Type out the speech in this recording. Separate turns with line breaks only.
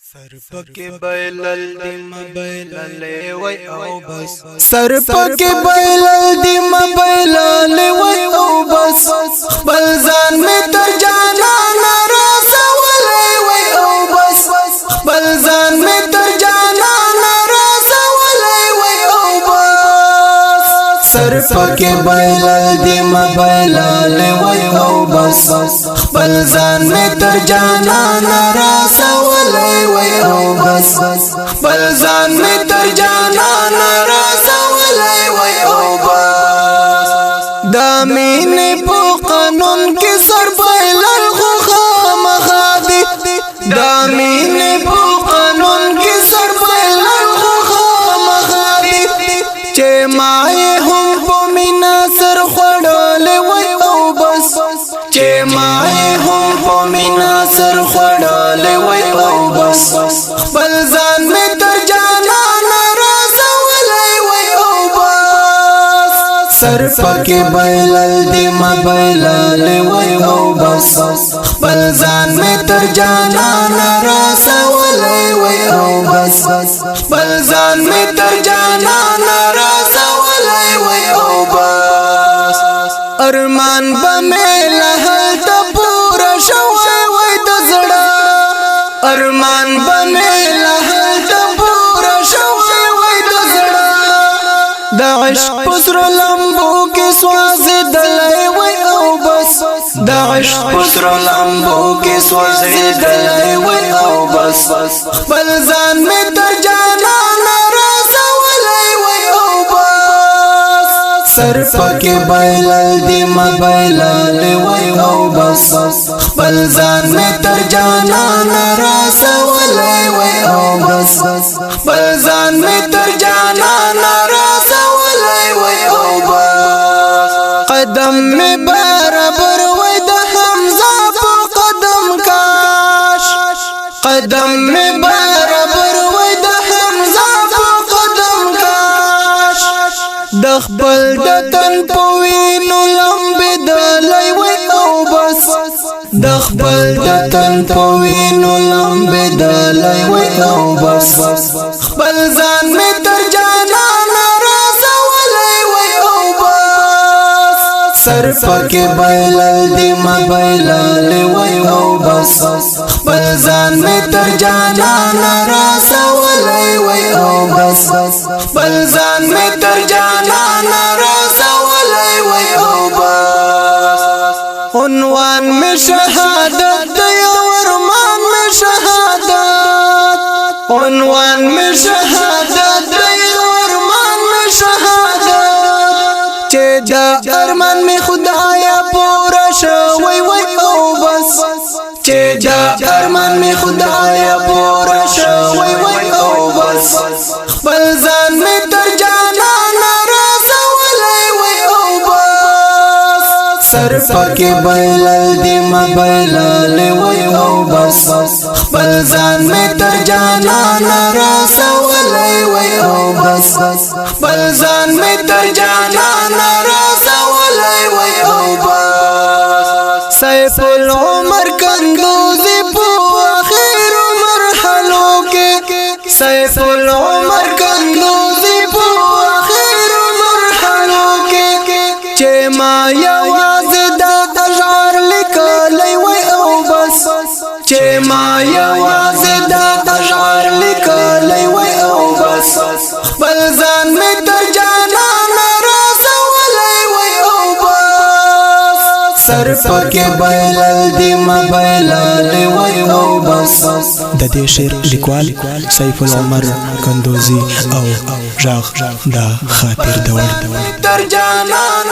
سر پکې بیلل دی مبیلل وای او بس سر پکې بیلل دی مبیلل وای او بس خپل ځان می تر جانان رسولای وای او بس خپل ځان می تر جانان رسولای وای او بس سر پکې بیلل دی مبیلل وای او بس خپل ځان می تر جانان رسولای وای او بس خپل ځان می تر جانان رسولای وای او بس دا مینې په قانون کې سر بیلل خو خامخا دي دا مینې په قانون کې سر بیلل خو خامخا دي چې ما یې هم په مینا سر خوړلې وای او بس چې ما یې هم په مینا سر خوړلې وای او بس خپل ځان می تر جانان رسولای وای او بس سر پکې بیلل دی مبیلل وای او بس خپل ځان می تر جانان رسولای وای او بس خپل ځان می تر جانان رسولای وای او بس ارمان بمیله هلته پورا شوی وای د زړه ارمان بمیله هلته پورا شوی وای د زړه د عشق پسر لمبو کې سوځېدلی وای او بس د عشق پسر لمبو کې سوځېدلی وای او بس خپل ځان می تر جانان رسولای وای او بس سر پکې بیلل دی مبیلل وای او بس خپل ځان می تر جانان رسولای وای او بس خپل ځان می تر جانان رسولای وای او بس قدم می برابر وای د حمزه په قدم کاش قدم می برابر وای د حمزه په قدم کاش د خپل د تن په وینو لمبېدلی وای او بس د خپل د تن په وینو لمبېدلی وای او بس خپل ځان می تر جانان رسولای وای او بس سر پکې بیلل دی مبیلل وای او بس خپل ځان می تر جانان رسولای وای او بس خپل ځان می تر جانان رسولای وای او بس عنوان می شهادت دی ارمان می شهادت عنوان می شهادت دی ارمان می شهادت چې دا ارمان می خدایا پورا شوی وای او بس چې دا ارمان می خدایا پورا شوی وای او بس خپل ځان می تر جانان رسولای وای او بس سر پکې بیلل دی مبیلل وای او بس خپل ځان می تر جانان رسولای وای او بس خپل ځان می تر جانان رسولای وای او بس سیف العمر کندوزی په اخر مرحلو کې سیف العمر کندوزی په اخر مرحلو کې چې ما یوازې د اشعار لیکلی وای او بس چې ما یوازې د اشعار لیکلی وای او بس خپل ځان می تر جانان رسولای وای او بس سر پکې بیلل دی مبیلل وای او بس
د دې شعر لیکوال سیف العمر کندوزی او ژغ د خاطر دور
تر جانان